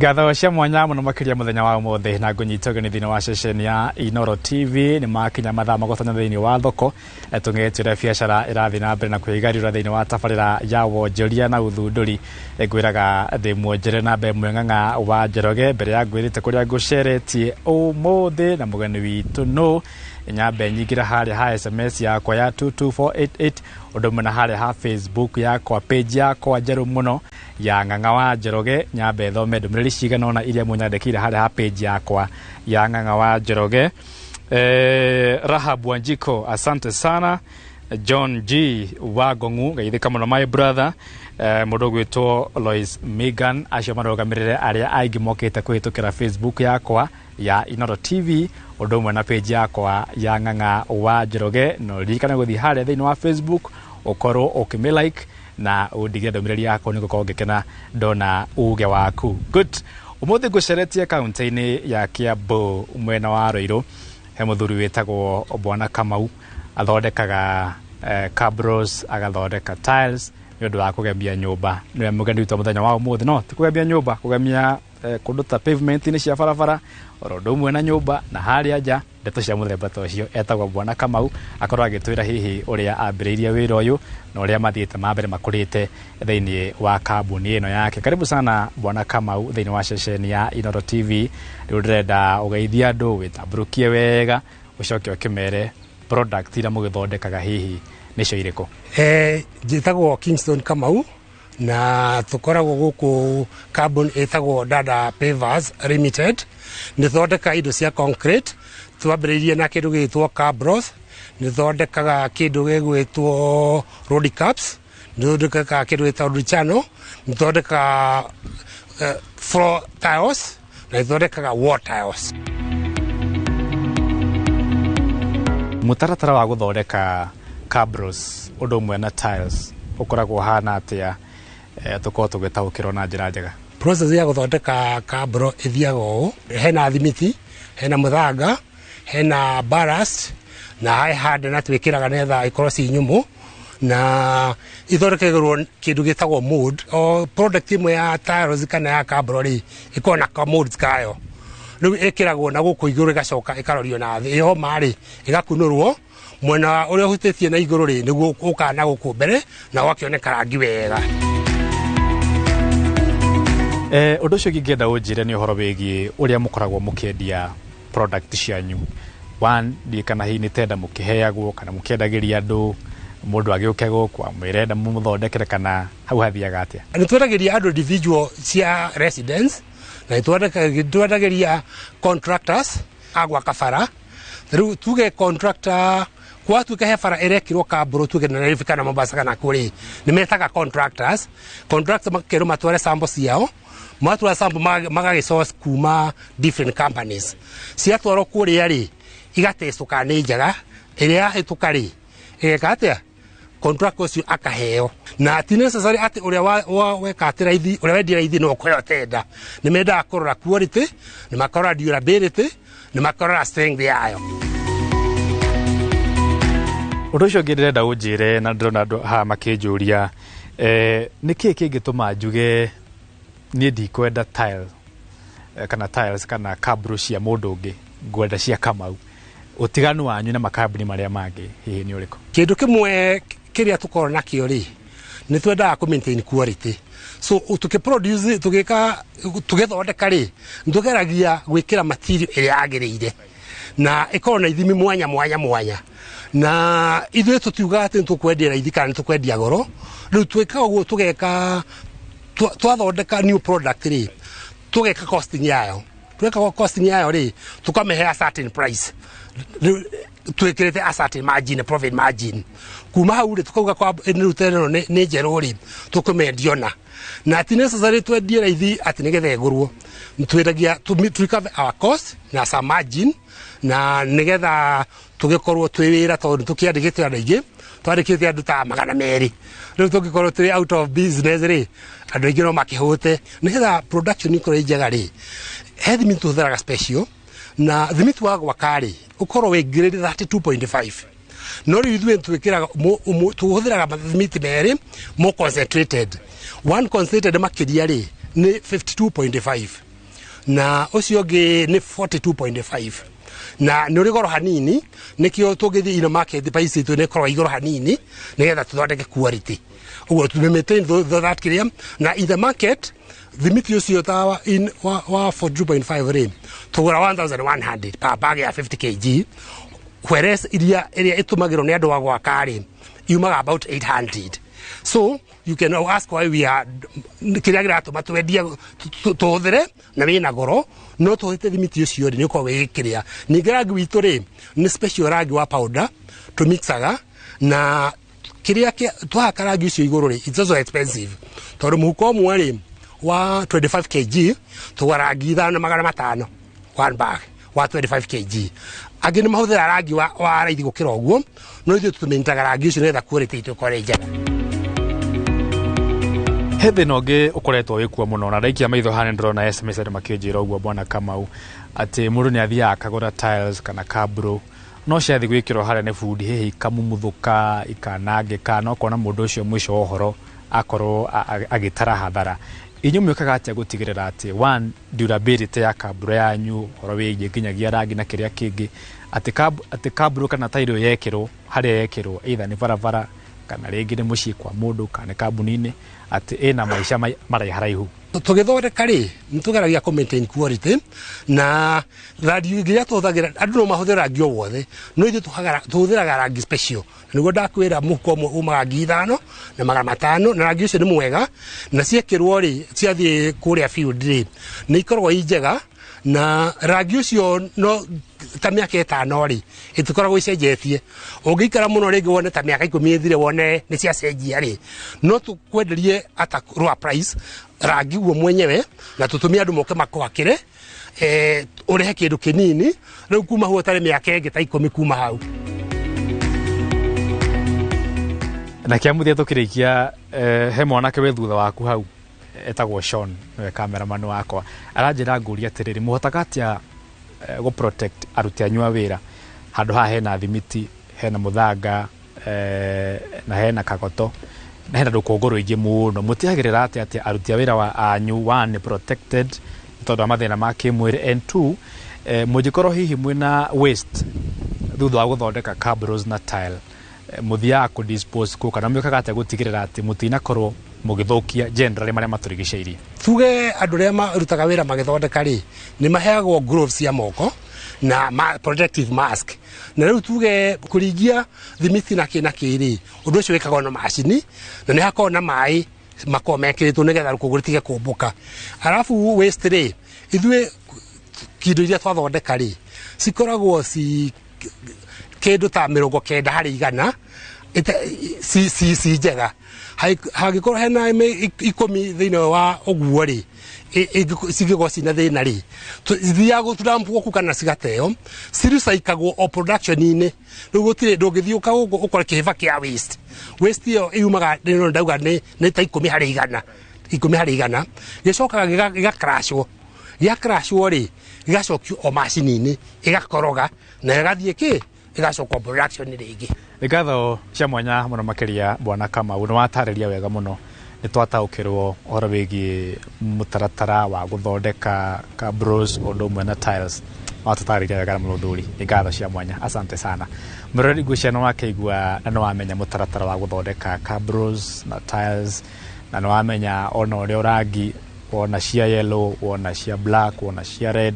Ngatho cia mwanya muno makiria muthenya wa umothe na ngunyitwo ni thina wa session ya Inoro TV ni makinya mathaa magotanya thini wa thoko tungetire biacara irathi na mbere na kwigarira thini wa tabarira ya wonjoria na uthunduri ngwiraga thi mwonjere na mbe mwenganga wa Njoroge mbere ya ngwirite kuria nguceretie umothe na mugeni witu no nyambe nyigira haria ha SMS yakwa ya 22488 udumwe na haria ha Facebook yakwa page yakwa njeru muno ya nganga wa Njoroge nyambe thome ndumĩrĩri cigana ona iria munyandĩkire haria ha page yakwa ya nganga wa Njoroge. Rahab Wanjiko asante sana. John G Wagongu gaithika muno my brother. Mũndũ gwĩtwo Lois Megan acio marogamirire aria aingi mokite kwitukira Facebook yakwa ya Inoro TV udumwe na page yakwa ya nganga wa Njoroge no ririkana guthi haria thĩinĩ wa Facebook ukorwo ukimilike na undige ndomirĩri yako niko kongekena ndona uge waku. Good. Umuthi nguceretie kaunti-ini ya Kiambu mwena wa Roiro he muthuri wetagwo Bwana Kamau athondekaga cabros agathondeka tiles ni undu wa kugembia nyumba ni mugeni witu muthenya wa umuthi no ti kugembia nyumba kugemia kundu ta pavement ni cia barabara orondo umwe na nyumba na haria nja ndeto cia muthemba tocio etagwo Bwana Kamau akorwo agitwira hihi uria ambiriirie wira uyu na uria mathiite mambere makurite thiini wa kambuni ino yake. Karibu sana Bwana Kamau thiini wa session ya Inoro TV. Riu ndirenda ugeithia andu witamburukie wega ucoke ukimere product ira mugithondekaga hihi nicio iriko. Njitagwo Kingstone Kamau na tukoragwo guku carbon etagwo Dada Pavers Limited ni thondeka indo cia concrete twambiriirie na kindu gitwo cabros ni thondekaga kindu gigwitwo road caps ni thondekaga kindu gitwo channel ni thondekaga floor tiles na thondekaga wall tiles. Mutaratara wa guthondeka cabros undu umwe na tiles ukoragwo hana atia tukorwo tugitaukirwo na njira njega? Process ya guthondeka cabro ithiaga uu hena thimiti hena muthanga hena ballast na hai hard na twikiraga netha ikorwo ci nyumu na ithondekagirwo kindu gitagwo mold o product imwe ya tiles kana ya cabro ri ikona ka molds kayo riu ikiragwo na guku iguru igacoka ikarorio na thi iho mari igakunurwo mwena uria hutitie na iguru ri niguo ukana guku mbere na wakioneka rangi wega. Undu ucio ngĩenda unjire ni uhoro wĩgiĩ uria mukoragwo mukiendia product cianyu. One ndi kana hihi ni tenda mukiheagwo kana mukiendagiria andu mundu agiuke gukwa mwirenda muthondekere kana hau hathiaga atia? Ni twendagiria andu individual cia residence na twendagiria contractors agwa kabara. Riu tuge contractor kwa tuke bara irekirwo cabro tuge na rifika na Mombasa kana kuri ni metaga contractors makero matware sample ciao matwara sample magage source kuma different companies cia twaro kuri ari igatestuka ni njaga iria hitukari igekatia contract ucio akaheo na ti necessary ati uria weka atiraithi uria wendia raithi no kweo tenda ni menda kurora quality ni makora durability ni makora strength yayo. Undu ucio ngĩenda unjire na ndĩrona andu ha makinjuria niki kingituma njuge ni ndikwenda tile kana tiles kana cabro cia mundu ungi ngwenda cia Kamau utiganu wanyu na makambuni maria mangi hihi ni uriko? Kindu kimwe kiria tukorwo nakio ri ni twendaga ku maintain quality so tukiproduce tugithondeka ri ndugeragia gwikira material iria agiriire na ikorwo na ithimi mwanya na ithuĩ tutiuga atĩ tukwendia raithi kana tukwendia goro riu tweka uguo tugeka twathondeka new product ri tugeka costing yayo ri tukamehe a certain price twikirite a certain margin profit margin kuma hau ri tukauga kwa ruteno ni njeru ri tukumendiona na ti necessary twendie raithi ati nigethe ngurwo twendagia to recover our cost na some margin na nigetha tugikorwo twiwira tondu tukiandikite andu aingi twandikite andu ta 200 riu tugikorwo twi out of business ri andu aingi no makihute nigetha production ikorwo njega ri he thimiti tutheraga special na thimiti wa gwakari ukorwo we grade 32.5 no riu ithuĩ twikiraga tuhuthiraga thimiti meri more concentrated one concentrated makiria ri ni 52.5 na ucio ngi ni 42.5 na nuri goro hanini nikio tugithi ina market price itu ne korwa igoro hanini nigetha tuthondeke quality ugo tu maintain that kiriam na in the market thimiti ucio tawa in wa 42.5 rim tugura 1100 per bag ya 50 kg whereas iria itumagiro ni andu wa gwaka ri yumaga about 800. So you can now ask why we are kiria giratuma twendia tuthure na wina goro no tuhite thimiti ucio ri ni ko we kiria ni rangi witu ri ni special rangi wa powder to mixaga na kiria twaka rangi ucio iguru ri it's also expensive tondu muhuko mwe ri wa 25 kg tugura rangi 5,500 one bag wa 25 kg agini mahuthira rangi wa raithi gukira uguo no ithu tumintaga rangi ucio netha quality itu kore njega Hebe noge ukoretwo wikuo muno na ndaikia maitho hane ndrona SMS ari makinjira uguo bwana Kamau ati mundu ni athia akagura tiles kana cabro no ciathi gwikirwo hare ne food hehi kamumuthuka ikanange kana okona mundu ucio mwisho ohoro akorwo agitara hathara inyu mwikaga atia gutigirira ati one durability ya cabro yanyu horo wige kinyagia rangi na kiria kingi ati cabro kana tile yekirwo hare yekirwo either ni barabara kana ringi ni mucii kwa mundu kana kambuni-ini ati ina maisha marai haraihu tugithondeka ri nitugeragia ku maintain quality na radio iria tuthagira andu no mahuthira rangi o wothe no ithu tuhuthiraga rangi special niguo ndakwira muko umaga 5,000 na 500 na rangi ucio ni mwega na ciekirwo ri ciathie kuria field ri ni ikorwo injega na rangi ucio no ta miaka 5 ri itukoragwo icenjetie ungikara muno ringi wone ta miaka 10 ithire wone ni cia cenjia ri no tukwenderie ata lower price rangi uo mwenyewe na tutumia andu moke makwakire urehe kindu kinini riu kuma huo tare miaka ingi ta 10 kuma hau na kiamuthia tukirikia he mwanake we thutha waku hau etagwo Sean we cameraman wakwa aranjira nguria atiriri muhotakatia go protect aruti anywa wira handu ha hena thimiti hena muthanga na hena kagoto na hena rukongoro ingi muno mutiagirira ati aruti wira wa anyu one protected tondu amathina ma kimwiri and two mujikoro hihi mwina waste thutha wa guthondeka cabros na tile muthia ku dispose ku kana mwikaga ati gutigirira ati mutina korwo mugithokia generally maria maturigiceirie tuge andu ria marutaga wira magithondeka ri ni maheagwo gloves ya moko na protective mask na riu tuge kuringia thimiti na kina kiri undu ucio wikagwo na macini na ni hakoo na mai makomekiritwo nigetha rukungu rutige kumbuka arafu waste ri ithwe kindu iria twathondeka ri cikoragwo kindu ta 90 hari 100 si njega hagikorwo hena 10 thiini wa uguo ri sigigwo cina thina ri thiago turampuo kana cigateo ciricaikagwo o production-ini riu gutire ndungithiuka ukore kihiva kia waste iyo yumaga ndino ndauga ni ta 10 hari 100 10 hari 100 gicokaga gigakrashwo ri gigacokio o macini-ini igakoroga na igathie igacoka production ringi igatho cia mwanya muno makiria bwana Kamau ni watariria wega muno ni twataukirwo horo wigi mutaratara wa guthondeka cabros undu umwe na tiles watariria wega muno thuri igatho cia mwanya asante sana murori guciano wakeigua na no wamenya mutaratara wa guthondeka cabros na tiles na no wamenya ona uri rangi wona cia yellow wona cia black wona cia red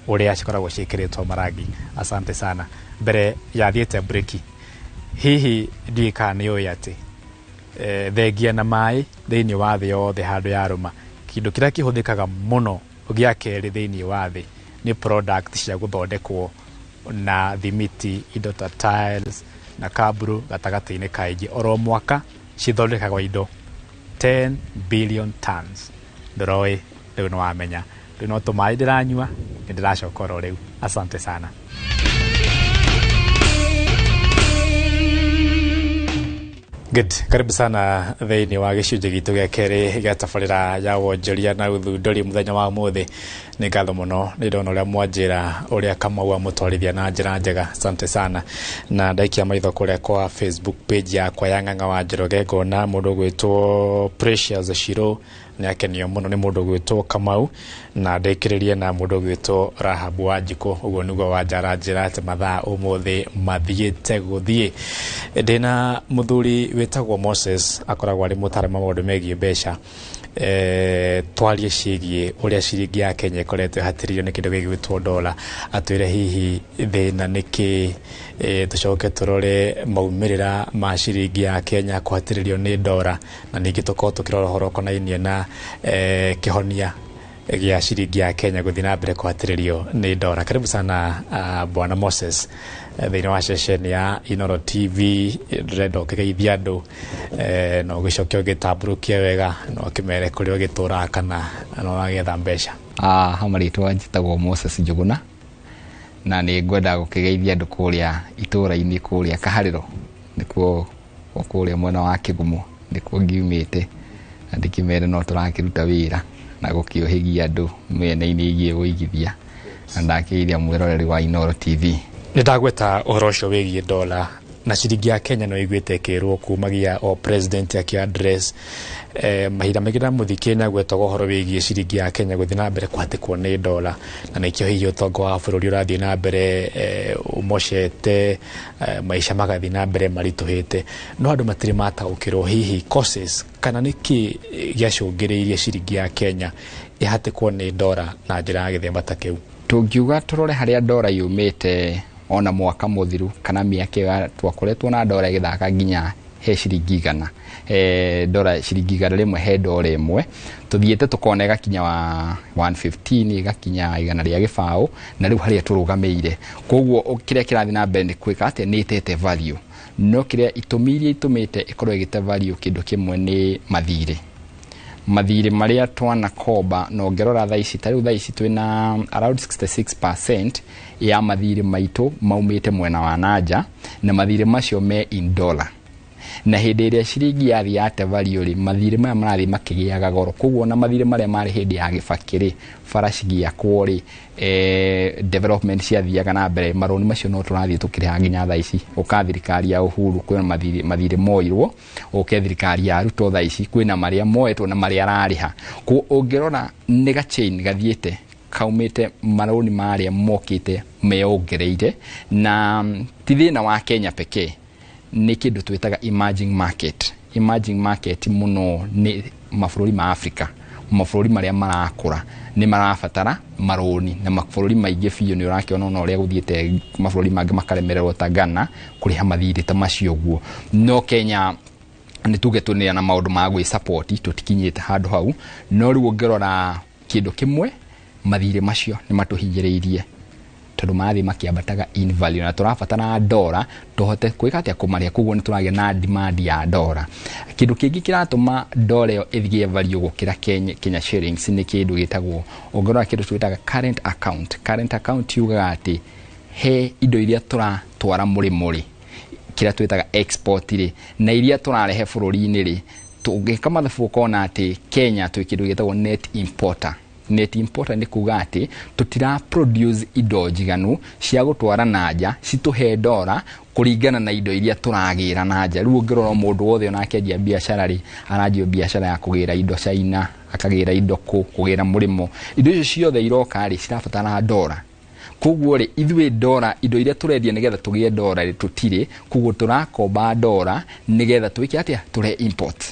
uria cikoragwo cikiritwo marangi asante sana mbere ya thiete breaki hihi ndika ni oya ati thengia na mai thiini wa thi yothe handu ya ruma kindu kiria kihuthikaga muno ugia keri thiini wa thi ni product cia guthondekwo na thimiti indo ta tiles na cabro gatagati-ini kaingi oro mwaka cithondekagwo indo 10 billion tons ndoroi riu no wamenya riu no tumai ndiranyua ndiracokora riu asante sana Good. Karibu sana thiini wa gicunji gitu gia keri gia tabarira ya wonjoria na uthunduri muthenya wa muthi ni ngatho muno ni ndona uria mwanjira uria Kamau amutwarithia na njira njega asante sana na ndaikia maitho kuria kwa Facebook page yakwa ya Ng'ang'a wa Njoroge ngona mundu gwitwo Precious Shiro nĩ akenio mũno nĩ mũndũ gwĩtwo Kamau na ndekĩrĩrie na mũndũ gwĩtwo Rahabu Wanjikũ ũguo nĩguo wanjaranjĩra atĩ mathaa ũmũthĩ mathiĩte gũthiĩ. Ndĩna mũthuri wĩtagwo Moses akoragwo arĩ mũtaaramu wa maũndũ megiĩ mbeca twarie ciĩgiĩ ũrĩa ciringi ya Kenya ĩkoretwo ĩhatĩrĩirio nĩ kĩndũ gĩgwĩtwo dola, atwĩre hihi thĩna nĩkĩ, tũcoke tũrore maumĩrĩra ma ciringi ya Kenya kũhatĩrĩrio nĩ dola, na ningĩ tũkorwo tũkĩrora ũhoro ũkonainie na kĩhonia gĩa ciringi ya Kenya gũthiĩ na mbere kũhatĩrĩrio nĩ dola. Karibu sana Bwana Moses thĩinĩ wa ceceni ya Inoro TV. Ndĩrenda ũkĩgeithia andũ na ũgĩcokia ũgĩtambũrũkia wega na ũkĩmere kũrĩa ũgĩtũũra kana no ũragetha mbeca. Hamarĩtwa njĩtagwo Moses Njuguna na nĩ ngwenda gũkĩgeithia andũ kũrĩa itũũra-inĩ kũrĩa Kaharĩro, nĩkuo kũrĩa mwena wa Kĩgumo nĩkuo ngiumĩte, na ndĩkĩmere no tũrakĩruta wĩra na gũkĩohĩgia andũ mĩena-inĩ ĩgiĩ ũigithia, na ndakĩithia mwĩroreri wa Inoro TV. Nĩndagweta ũhoro ũcio wĩgiĩ dola na ciringi ya Kenya no ĩgwĩte ĩkĩrwo kumagia o president akĩ address mahinda maingĩ na mũthikĩ nĩagwetaga ũhoro wĩgiĩ ciringi ya Kenya gũthiĩ na mbere kũhatĩkwo nĩ dola, na nĩkĩo hihi ũtonga wa bũrũri ũrathiĩ na mbere ũmocete, maica magathiĩ na mbere maritũhĩte, no andũ matirĩ mataũkĩrwo hihi causes kana nĩkĩ gĩacũngĩrĩirie ciringi ya Kenya ĩhatĩkwo nĩ dola na njĩra ya gĩthemba ta kĩu. Tũngiuga tũrore harĩa dola yumĩte ona mwaka mũthiru kana mĩaka ĩyo twakoretwo na dola ĩgĩthaka nginya he ciringi igana, dola ciringi igana rĩmwe he dola ĩmwe, tũthiĩte tũkona ĩgakinya wa 115 ĩgakinya igana rĩa gĩbaũ, na rĩu harĩa tũrũgamĩire. Koguo kĩrĩa kĩrathiĩ na mbere nĩ kwĩka atĩ nĩ ĩtete value, no kĩrĩa itũmi iria itũmĩte ĩkorwo ĩgĩte value kĩndũ kĩmwe nĩ mathirĩ marĩa twanakomba. No ngerora thaa ici, tarĩu thaa ici twĩna around 66% ya mathirĩ maitũ maumĩte mwena wa nanja, na mathirĩ macio me in dollar, na hĩndĩ ĩrĩa ciringi yathi yate value rĩ, mathirĩ maya marathiĩ makĩgĩaga goro. Koguo na mathirĩ marĩa marĩ hĩndĩ ya gĩbakĩ rĩ, bara cigiakwo rĩ, development ciathiaga na mbere, maroni macio no tũrathiĩ tũkĩrĩha nginya thaa ici. Ũka thirikari ya Uhuru kwĩna mathirĩ moirwo, ũke thirikari ya Ruto thaa ici kwĩna marĩa moetwo na marĩa ararĩha. Koguo ũngĩrora nĩ gachain gathiĩte kaumĩte maroni marĩa mokĩte meongereire, na ti thĩna wa Kenya pekee, nĩ kĩndũ twĩtaga emerging market mũno nĩ mabũrũri ma Africa, mabũrũri marĩa marakũra nĩ marabatara maroni, na mabũrũri maingĩ biũ nĩ ũrakĩona ona ũrĩa gũthiĩte mabũrũri mangĩ makaremererwo ta Ghana kũrĩha mathirĩ ta macio ũguo. No Kenya nĩ tuge tũnĩa na maũndũ ma gwĩ support, tũtikinyĩte handũ hau, no rĩu ũngĩrora kĩndũ kĩmwe, mathirĩ macio nĩ matũhinyĩrĩirie tondũ mathi makĩambataga in value, na tũrabatara dola tũhote kwĩka atĩa kũmarĩa. Koguo nĩ tũragĩa na demand ya dola. Kĩndũ kĩngĩ kĩratũma dola ĩyo ĩthie value gũkĩra Kenya shillings nĩ kĩndũ gĩtagwo, ũngĩrora kĩndũ twĩtaga current account. Current account yugaga atĩ he indo iria tũratwara mũrĩmo-rĩ, kĩrĩa twĩtaga export rĩ, na iria tũrarehe bũrũri-inĩ rĩ, tũngĩka mathabu ũkona atĩ Kenya twĩ kĩndũ gĩtagwo net importer. Net importer nĩ kuga atĩ tũtira produce indo njiganu cia gũtwara nanja citũhe dola kũringana na indo iria tũragĩra nanja. Rĩu ũngĩrora mũndũ wothe ona akĩanjia biacara rĩ, aranjia biacara ya kũgĩra indo China, akagĩra indo kũgĩra mũrĩmo, indo icio ciothe iroka rĩ cirabatara dola. Koguo rĩ, ithuĩ dola, indo iria tũrendia nĩgetha tũgĩe dola rĩ tũtirĩ, koguo tũrakomba dola nĩgetha twĩke atĩa tũre import.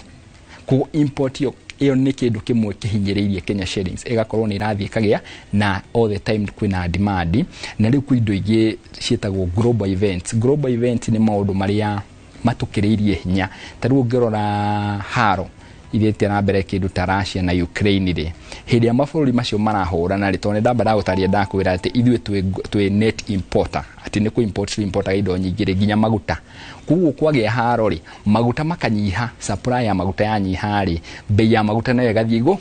Koguo import iyo nĩ kĩndũ kĩmwe kĩhinyĩrĩirie Kenya shillings, ĩgakorwo nĩ irathiĩ kagĩa na all the time kwĩna demand, na rĩu kwĩ indo ingĩ ciĩtagwo global events. Global events nĩ maũndũ marĩa matũkĩrĩirie hinya. Tarĩu ũngĩrora haro ithiĩte na mbere kĩndũ ta Russia na Ukraine rĩ, hĩndĩ ya mabũrũri macio marahũrana rĩ, tondũ ndamba ndagũtaria ndakwĩra atĩ ithuĩ twĩ net importer, atĩ nĩ kũ import indo nyingĩ rĩ, nginya maguta. Koguo kwagĩa haro rĩ, maguta makanyiha, supply ya maguta yanyiha rĩ, bei ya maguta nayo ĩgathiĩ igũrũ,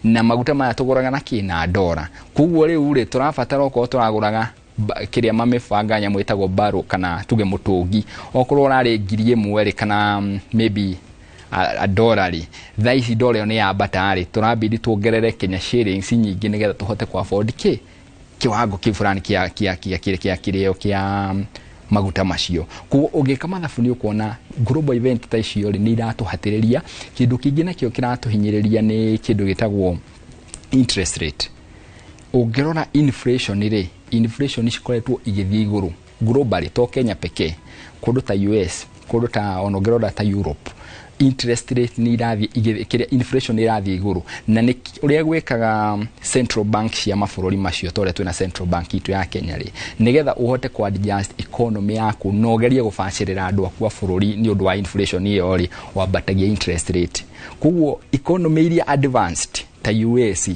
na maguta maya tũgũraga na kĩna dola. Koguo rĩu rĩ, tũrabatara okorwo tũragũraga kĩrĩa mamĩbanga nyamũ ĩtagwo barrel kana tuge mũtũngi, okorwo ũrarĩ 1,000 rĩ kana maybe a dollar rĩ, thaa ici dola ĩyo nĩ yambata rĩ, tũrabidi tuongerere Kenya shillings nyingĩ nĩgetha tũhote ku afford kiwango kĩu fulani kĩa maguta macio. Koguo ũngĩka mathabu nĩ ũkuona global event ta icio nĩ iratũhatĩrĩria. Kĩndũ kĩngĩ nakĩo kĩratũhinyĩrĩria nĩ kĩndũ gĩtagwo interest rate. Ũngĩrora inflation cikoretwo igĩthiĩ igũrũ globally, to Kenya pekee, kũndũ ta US, kũndũ ta onongerora ta Europe, interest rate ni irathiĩ inflation ni irathiĩ igũrũ, na nĩ ũrĩa gwĩkaga central bank cia mabũrũri macio, tore twĩna central bank itu ya Kenya rĩ, nigetha uhote ku adjust economy yaku no gerie gũbacĩrĩra andũ aku a bũrũri nĩ ũndũ wa inflation iyo rĩ, wambatagia interest rate. Koguo economy iria advanced ta US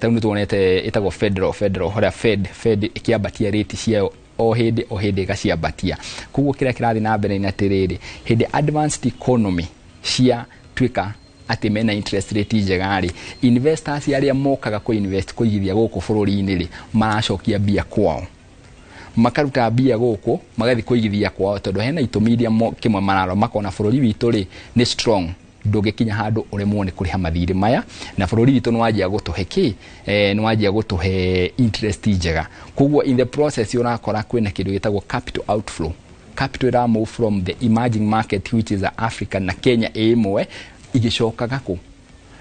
tauni tuonete itagwo federal horia Fed ikiambatia rate ciao o hindi gaciambatia. Koguo kĩrĩa kĩrathiĩ na mbere nĩ atĩrĩrĩ, hindi advanced economy cia twika ati mena interest rate njega rĩ, investors arĩa mokaga ku invest kuigithia gũkũ bũrũri-inĩ rĩ, maracokia mbia kwao, makaruta mbia gũkũ magathi kuigithia kwao, tondũ hena itũmi iria kimwe mararo makona bũrũri witũ rĩ nĩ strong, ndũngĩkinya handũ ũremwo nĩ kũrĩha mathirĩ maya, na bũrũri witũ nĩ wanjia gũtũhe nĩ wanjia gũtũhe interest njega. Koguo in the process ũrakora kwĩna kĩndũ gĩtagwo capital outflow. Capital ira move from the emerging market which is Africa na Kenya ĩmwe igĩcokaga kũ.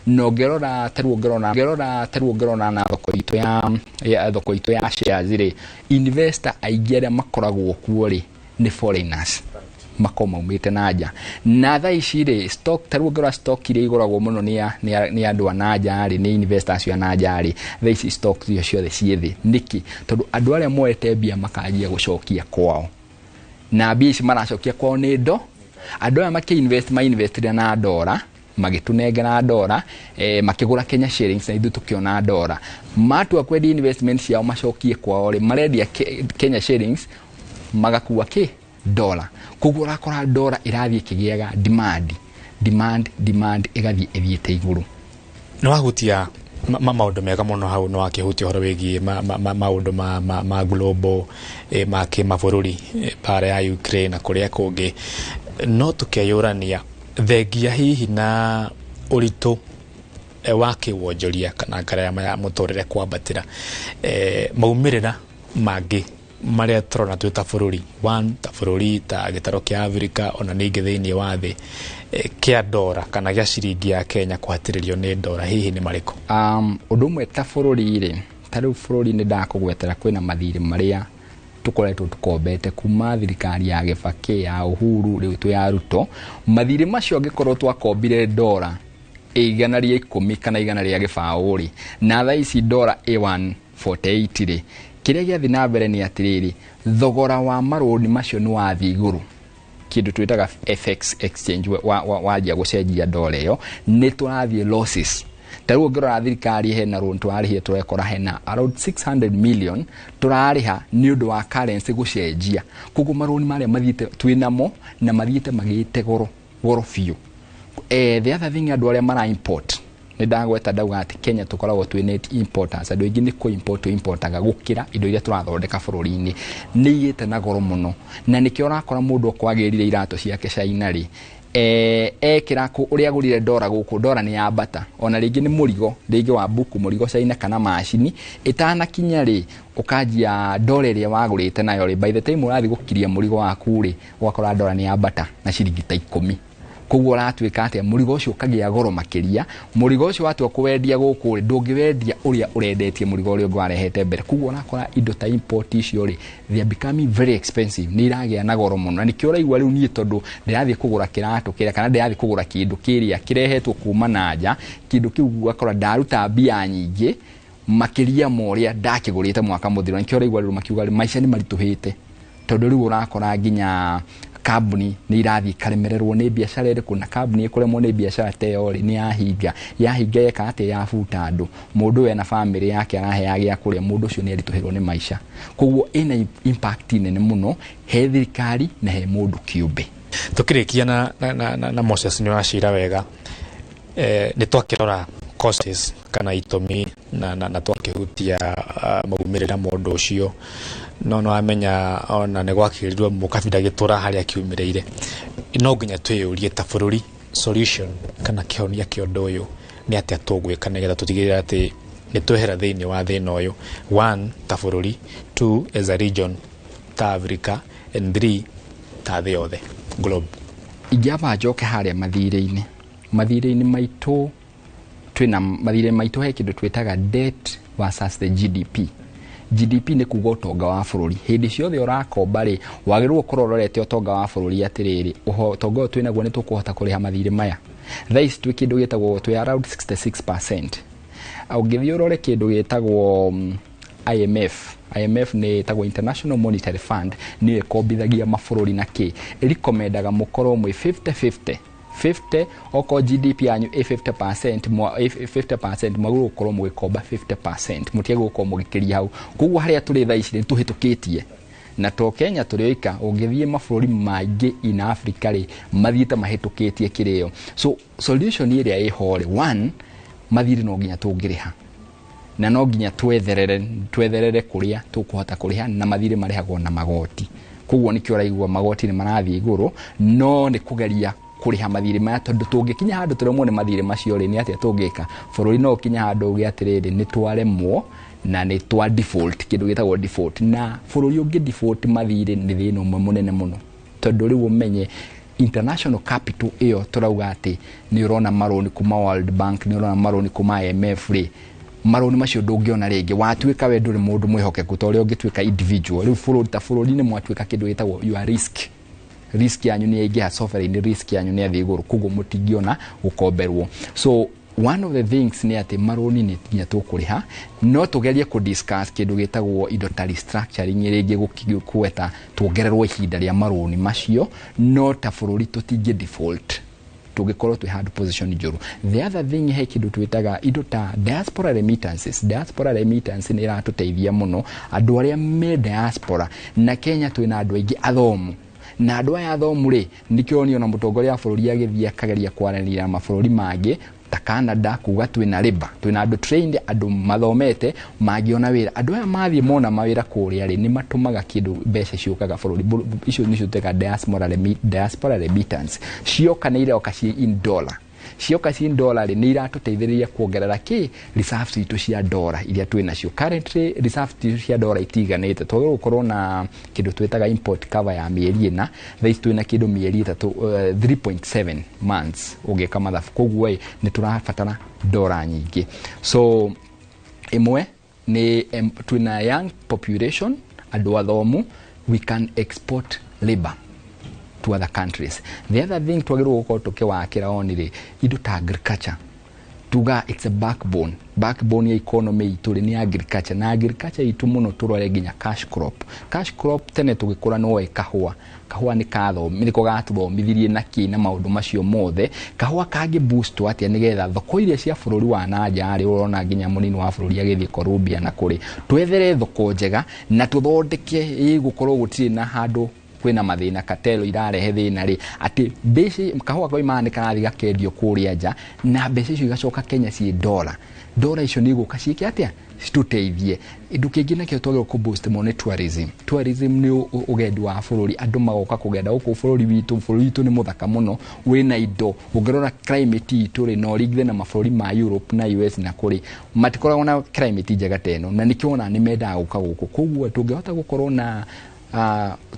No ngerora tarũongerona na thoko itu ya shares rĩ, investor aingĩ arĩa makoragwo kuo rĩ nĩ foreigners makoma umite naja. Na tha ici rĩ, stock tarũongerora stock iria igũragwo mũno nĩ andũ a naja rĩ, nĩ investors ya naja rĩ, tha ici stock icio ciothe ciĩ thĩ. Niki tondũ andũ arĩa moete mbia makanjia gũcokia kwao, na mbia ici maracokia kwao nĩ ndo, andũ arĩa mainvestire na ndora magitunengera ndora, makigura Kenya shillings na ithu tukiona ndora, matua kwedia investment ciao macokie kwao rĩ, marendia Kenya shillings magakuwa dola. Koguo rakora dola irathiĩ kĩgĩaga demand igathiĩ ithiĩte igũrũ. No wahutia maũndũ mega mũno hau, no akĩhutia ũhoro wĩgiĩ maũndũ ma global ma kĩmabũrũri para ya Ukraine na kũrĩa kũngĩ, no tukĩyũrania thengia hihi na ũritũ wa kĩwonjoria kana ngarama ya mũtũrĩre kwambatĩra, maumĩrĩra mangĩ maria turona twita bũrũri ta bũrũri ta gĩtaro kĩa Africa ona ningĩ thĩinĩ wa thĩ, kĩa ndora kana gĩa ciringi ya Kenya kũhatĩrĩrio nĩ ndora, hihi nĩ marĩkũ? Ũndũ ũmwe ta bũrũri rĩ, ta rĩu bũrũri nĩ ndakũgwetera kwĩna mathirĩ marĩa tukoretwo tukombete kuma thirikari ya Kibaki ya Uhuru rĩu tu ya Ruto. Mathirĩ macio angĩkorwo twakombire ndora igana rĩa 10 kana igana rĩa gĩbaũ rĩ, na tha ici ndora 148 rĩ, kĩrĩa gĩathi na mbere nĩ atĩrĩrĩ, thogora wa marũni macio nĩ wathiĩ igũrũ. Kĩndũ twĩtaga FX exchange wajia gũcenjia ndora ĩyo nĩ tũrathiĩ losses. Tarĩu ngĩrora thirikari hena rũni tũrarĩhia tũrekora hena around 600 million tũrarĩha nĩ ũndũ wa currency gũcenjia. Koguo marũni marĩa mathiĩte twĩnamo na mathiĩte magĩte goro biũ. The other thing andũ arĩa mara import nĩ ndagweta ndauga ati Kenya tukoragwo twĩ net importers, andũ aingĩ nĩ importaga gũkĩra indo iria tũrathondeka bũrũri-inĩ, nĩ igĩte na goro mũno, na nĩkĩo ũrakora mũndũ kwagĩrire iratũ ciake China rĩ, ekĩra ũrĩa agũrire ndora gũkũ, ndora nĩ yambata, ona rĩngĩ nĩ mũrigo rĩngĩ wa buku mũrigo China kana macini ĩtanakinya rĩ, ũkanjia ndora ĩrĩa wagũrĩte nayo rĩ, by the time ũrathiĩ gũkiria mũrigo waku rĩ, ũgakora ndora nĩ yambata na ciringi ta 10. Koguo ratuĩka atĩ mũrigo ũcio ũkagĩa goro makĩria, mũrigo ũcio watua kũwendia gũkũ rĩ, ndũngĩwendia ũrĩa ũrendetie mũrigo ũrĩa warehete mbere. Koguo ũrakora indo ta import icio rĩ, they are becoming very expensive, nĩ iragĩa na goro mũno. Na nĩkĩo ũraigua rĩu niĩ tondũ ndĩrathiĩ kũgũra kĩratũ kĩrĩa kana ndĩrathiĩ kũgũra kĩndũ kĩrĩa kĩrehetwo kuma nanja, kĩndũ kĩu ũgakora ndaruta mbia nyingĩ makĩria ma ũrĩa ndakĩgũrĩte mwaka mũthiru. Nĩkĩo ũraigua rĩu makiuga maica nĩ maritũhĩte, tondũ rĩu ũrakora nginya kambuni nĩ irathiĩ karemererwo nĩ biacara ĩrĩkũ, na kambuni ĩkũremwo nĩ biacara ta ĩyo rĩ, nĩ yahinga yeka atĩ yabuta andũ, mũndũ we na family yake araheaga gĩa kũrĩa, mũndũ ũcio nĩ aritũhĩrwo nĩ maica. Koguo ĩna impact nene mũno he thirikari na he mũndũ kĩũmbe. Tukĩrĩkia na Moses nĩ wacira wega, nĩ twakĩrora causes kana itũmi na twakĩhutia maumĩrĩra mũndũ ũcio, no amenya ona nĩ gwakĩrirwo mũkabira gĩtũra harĩa kiumĩrĩire. No nginya twĩyũrie ta bũrũri solution kana kĩhonia kĩa ũndũ ũyũ nĩ atĩa tũgwĩka nĩgetha tũtigĩrĩre atĩ nĩ twehera thĩinĩ wa thĩna ũyũ, 1 ta bũrũri, 2 as a region ta Africa, and 3 ta thĩ yothe globe. Ingĩamba njoke harĩa mathirĩ-inĩ maitũ twĩna mathirĩ maitũ he kĩndũ twĩtaga debt versus the GDP. GDP nĩ kuga ũtonga wa bũrũri. Hĩndĩ ciothe ũrakomba rĩ, wagĩrĩirwo gũkorwo ũrorete ũtonga wa bũrũri atĩrĩrĩ, ũtonga ũyũ twĩnaguo nĩ tũkũhota kũrĩha mathirĩ maya. Thaa ici twĩ kĩndũ gĩtagwo twĩ around 66%. Ũngĩthiĩ ũrore kĩndũ gĩtagwo IMF nĩ ĩtagwo International Monetary Fund, nĩ ĩkombithagia mabũrũri na kĩ, ĩrikomendaga mũkorwo mwĩ 50-50 oko GDP yanyu 50% mwagĩrĩirwo gũkorwo mũgĩkomba 50%, mũtiagĩrĩirwo gũkorwo mũgĩkĩria hau. Koguo harĩa tũrĩ thaa ici nĩ tũhĩtũkĩtie, na to Kenya tũrĩoika, ũngĩthiĩ mabũrũri maingĩ in Africa rĩ, mathiĩte mahĩtũkĩtie kĩrĩo. So solution ĩrĩa ĩho rĩ, one, mathirĩ no nginya tũngĩrĩha, na no nginya twetherere kũrĩa tũkũhota kũrĩha, na mathirĩ marĩhagwo na magoti. Koguo nĩkĩo ũraigua magoti nĩ marathiĩ igũrũ, no nĩ kũgeria kũrĩha mathirĩ maya, tondũ tũngĩkinya handũ tũremwo nĩ mathirĩ macio rĩ, nĩ atĩa tũngĩka? Bũrũri no ũkinya handũ ũgĩ atĩrĩrĩ, nĩ twaremwo na nĩ twa default, kĩndũ gĩtagwo default, na bũrũri ũngĩ default mathirĩ nĩ thĩna ũmwe mũnene mũno, tondũ rĩu ũmenye international capital ĩyo tũrauga atĩ nĩ ũrona marũni kuma World Bank, nĩ ũrona marũni kuma IMF rĩ, marũni macio ndũngĩona rĩngĩ, watuĩka we ndũrĩ mũndũ mwĩhokeku ta ũrĩa ũngĩtuĩka individual. Rĩu bũrũri ta bũrũri-inĩ mwatuĩka kĩndũ gĩtagwo your risk yanyu nĩ yaingĩha, sovereign risk yanyu nĩ yathĩ igũrũ, koguo mũtingĩona gũkomberwo. So one of the things nĩ atĩ marũni nĩ nginya tũkũrĩha, no tũgerie kũdiscuss kĩndũ gĩtagwo indo ta restructuring rĩngĩ gũkweta tuongererwo ihinda rĩa marũni macio, no ta bũrũri tũtingĩ default tũngĩkorwo twĩ handũ position njũru. The other thing he kĩndũ twĩtaga indo ta diaspora remittances. Diaspora remittance nĩ iratũteithia mũno andũ arĩa me diaspora, na Kenya twĩna andũ aingĩ athomu, na andũ aya athomu rĩ, nĩkĩo niona mũtongoria wa bũrũri agĩthiĩ akageria kwaranĩria na mabũrũri mangĩ ta Canada, kuga twĩna labor, twĩna andũ trained, andũ mathomete, mangĩona wĩra. Andũ aya mathiĩ mona mawĩra kũrĩa rĩ, nĩ matũmaga kĩndũ mbeca ciũkaga bũrũri. Icio nĩcio twĩtaga diaspora remittance. Cioka nĩ iroka ciĩ in dollar. Cioka ciĩ in dollar rĩ, nĩ iratũteithĩrĩria kuongerera kĩ reserves itũ cia dollar iria twĩnacio. Currently reserves itũ cia dollar itiganĩte, twagĩrĩirwo gũkorwo na kĩndũ twĩtaga import cover ya mĩeri ĩna, thaa ici twĩna kĩndũ mĩeri 3.7 months ũgĩka mathabu, koguo nĩ tũrabatara dollar nyingĩ. So ĩmwe nĩ twĩna young population, andũ athomu, we can export labor to other countries. The other thing twagĩrĩirwo gũkorwo tũkĩwakĩra onire indo ta agriculture. Tuga it's a backbone ya economy itũ nĩ agriculture, na agriculture itũ mũno tũrore nginya cash crop tene tũgĩkũra no kahũa nĩ nĩko gatũthomithirie na kĩ na maũndũ macio mothe. Kahũa kangĩ boost atĩa nĩgetha thoko iria cia bũrũri wa nanja rĩ, ũrona nginya mũnini wa bũrũri agĩthiĩ Colombia na kũrĩ, twethere thoko njega na tũthondeke gũkorwo gũtirĩ na handũ kwĩna mathĩna katelo irarehe thĩna rĩ, atĩ mbeca kahũa koima nĩ karathiĩ gakendio kũrĩa nja, na mbeca icio igacoka Kenya ciĩ dollar icio nĩ igũka ciĩke atĩa citũteithie. Indo kĩngĩ nakĩo twagĩrĩirwo kũ-boost nĩ tourism nĩ ũgendi wa bũrũri, andũ magoka kũgenda gũkũ bũrũri witũ nĩ mũthaka mũno, wĩna indo. Ũngĩrora climate itũ rĩ, no ringithe na mabũrũri ma Europe na US na kũrĩ, matikoragwo na climate njega ta ĩno, na nĩkĩo ona nĩ mendaga gũka gũkũ. Koguo tũngĩhota gũkorwo na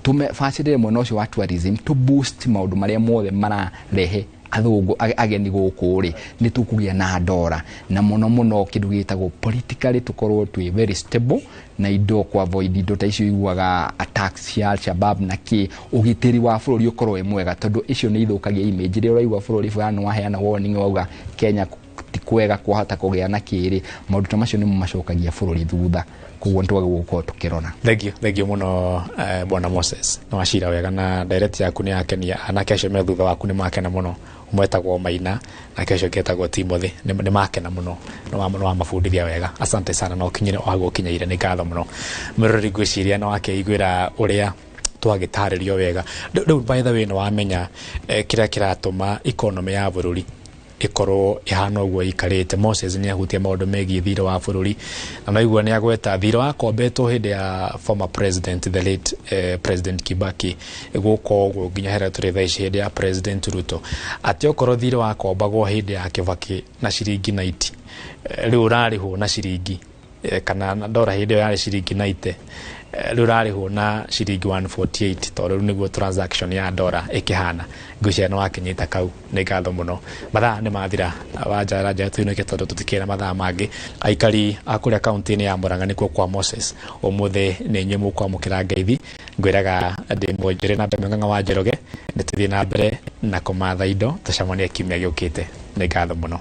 tũmebacĩrĩre mwena ũcio wa tourism, to boost maũndũ marĩa mothe mararehe athũngũ ageni gũkũ rĩ, nĩ tũkũgĩa na ndora, na mũno kĩndũ gĩtagwo politically tũkorwo twĩ very stable, na indo kwa avoid indo ta icio iguaga attacks cia Al-Shabaab na kĩ, ũgitĩri wa bũrũri ũkorwo wĩ mwega, tondũ icio nĩ ithũkagia image rĩrĩa ũraigua bũrũri fulani waheana warning wauga Kenya ti kwega kwahota kũgĩa na kĩrĩ, maũndũ ta macio nĩ macokagia bũrũri thutha. Koguo twagĩrĩirwo gũkorwo tũkĩrora. Thengio mũno Bwana Moses, no acira wega, na direct yaku nĩ yakenia, anake acio me thutha waku nĩ makena mũno, mwetagwo Maina na kesho ketagwo Timothy, nĩ makena mũno, no amabundithia wega. Asante sana, no kinyire o hago kinyaire, nĩ ngatho mũno. Mwerori ngwĩciria no akeiguĩra ũrĩa twagĩtarĩrio wega. Rĩu by the way no wamenya kĩrĩa kĩratũma economy ya bũrũri ikorwo ihana ũguo ikarĩte. Moses nĩ ahutia maũndũ megiĩ thirĩ wa bũrũri, na noigua nĩ agweta thirĩ wa kombetwo hĩndĩ ya former president, the late President Kibaki, gũkũ ũguo nginya hera tũrĩ thaa ici hĩndĩ ya President Ruto, atĩ okorwo thirĩ wa kombagwo hĩndĩ ya Kibaki na ciringi 90, rĩu ũrarĩhwo na ciringi kana ndora hĩndĩ ĩyo yarĩ ciringi 90, rurarihwo na ciringi 148 tondũ nĩguo transaction ya ndora ĩkĩhana ngwĩciria nĩ wakinyĩta kau nĩ ngatho mũno mathaa nĩ mathira wanjara tuinũke tondũ tũtikĩra mathaa mangĩ aikari a kũrĩa kaunti-inĩ ya Murang'a nĩkuo kwa Moses ũmũthĩ nĩ inyuĩ mũkwamũkĩra ngeithi ngwĩraga ndĩ na mbere Ng'ang'a wa Njoroge nĩ tũthiĩ na mbere na kũmatha indo tũcemanie kiumia gĩũkĩte nĩ ngatho mũno.